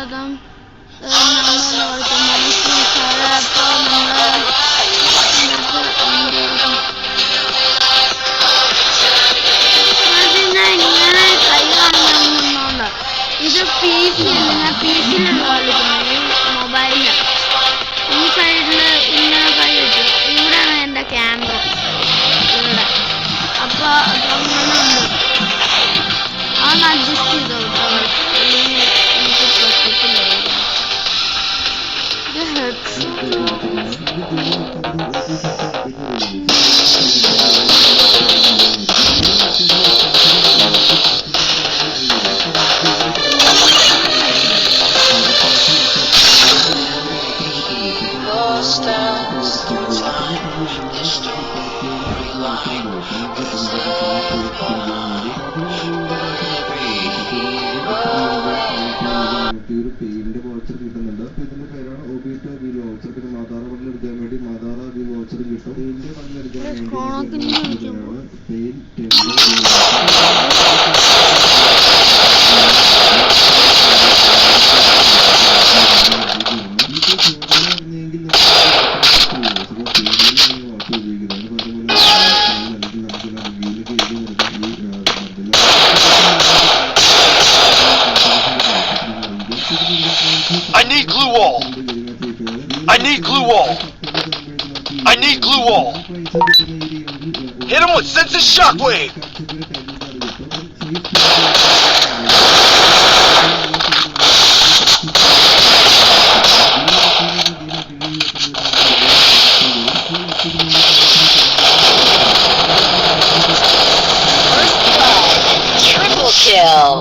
സ്വാഗതം. നമ്മളിവിടുത്തെ ഇങ്ങനെ കൈ കാണുന്നുണ്ട്. ഇത് PC ഞാൻ PC-ലുള്ള കളിക്കുന്നത് മൊബൈലിന്. ഈ സൈഡില് ഇങ്ങനെ കൈ വെച്ചു. ഇവിടെയാണ് എൻ്റെ ക്യാമറ. ഇവിടെ അപ്പൊ അങ്ങനെ ഉണ്ട്. അതൊന്ന് അഡ്ജസ്റ്റ് ചെയ്തോ കേട്ടോ. അല്ലെങ്കിൽ എനിക്ക് പറ്റത്തില്ലായിരുന്നു. ഇത് ഹെഡ്സെറ്റ് ഒരു പെയിന്റ് വൗച്ചർ കിട്ടുന്നുണ്ട്. അപ്പൊ ഇതിന്റെ പേരാണ് ഒബീറ്റോ ബി വൗച്ചർ. പിന്നെ മാതാറ ബണ്ടിൽ എടുക്കാൻ വേണ്ടി മാതാറ ബി വൗച്ചർ കിട്ടും. പെയിന്റ് ബണ്ടിൽ എടുക്കാൻ വേണ്ടി I need glue wall. I need glue wall. I need glue wall. Hit him with sensitive shockwave. Triple kill.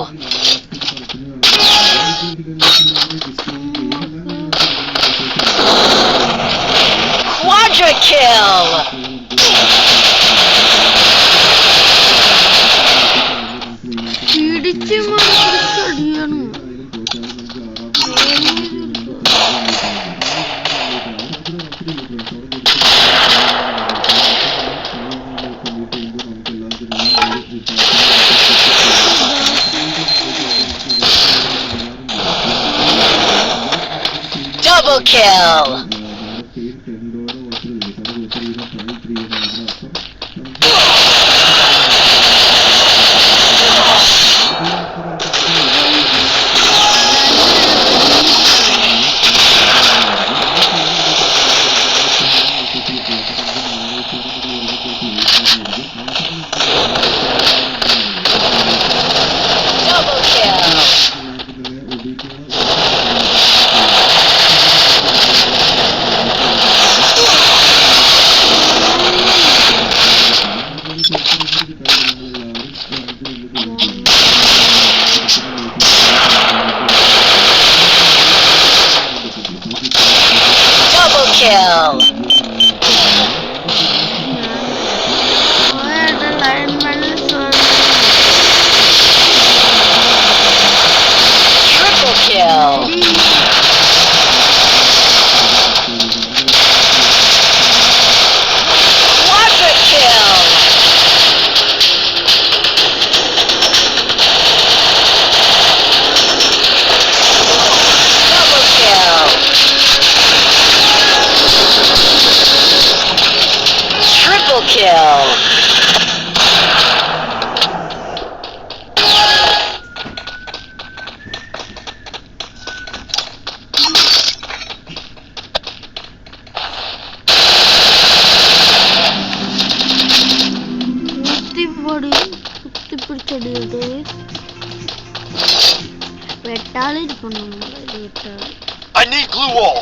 Quadra kill. ഇടിച്ച് മറിച്ചടിയാണ്. Double kill. Double kill. Triple kill. Quadra kill. Double kill. Triple kill. കുത്തിപ്പിടിച്ചടിയത് വെട്ടാളിരിപ്പുണ്ട്. വെട്ടാളി I need glue wall.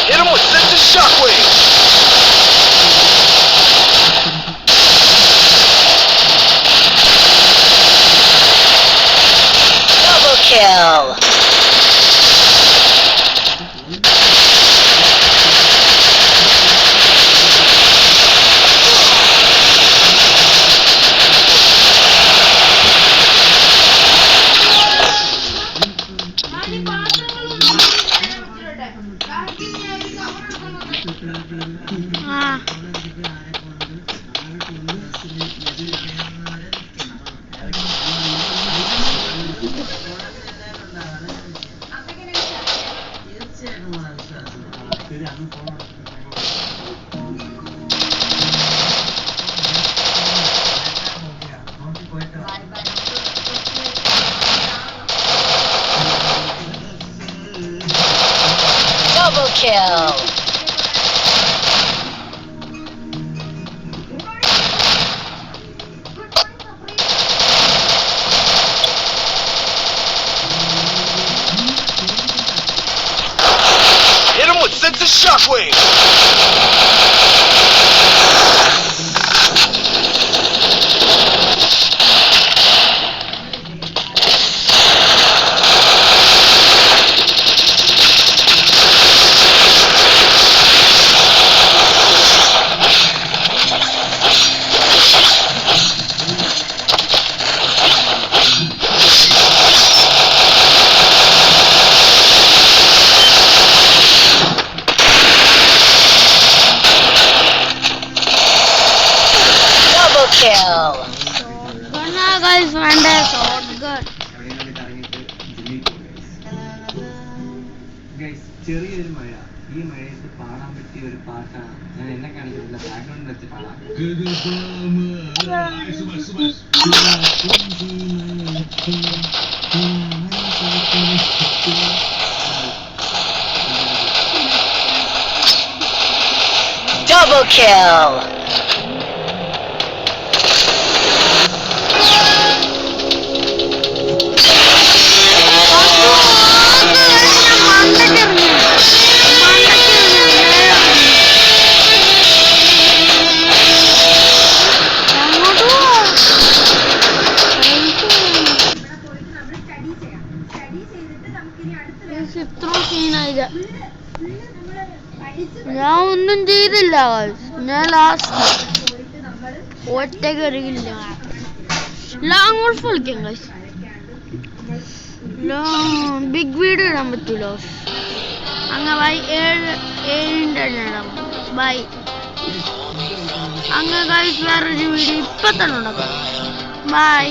Hit him with sensitive shockwave. Double kill. ഞാൻ എന്നെ കാണിക്കുന്നില്ല background വെച്ചിട്ടാണ് Double kill. ഞാൻ ഒന്നും ചെയ്തില്ല ഞാൻ last ഒറ്റ കയറിയില്ല അങ്ങോട്ട് കളിക്കാം ബിഗ് വീഡിയോ ഇടാൻ പറ്റൂലോ അങ്ങ് ബൈ 7 ഇടാം ബൈ അങ്ങ് ഗൈസ് വേറൊരു വീഡിയോ ഇപ്പൊ തന്നെ ഉണ്ടാക്കാം ബൈ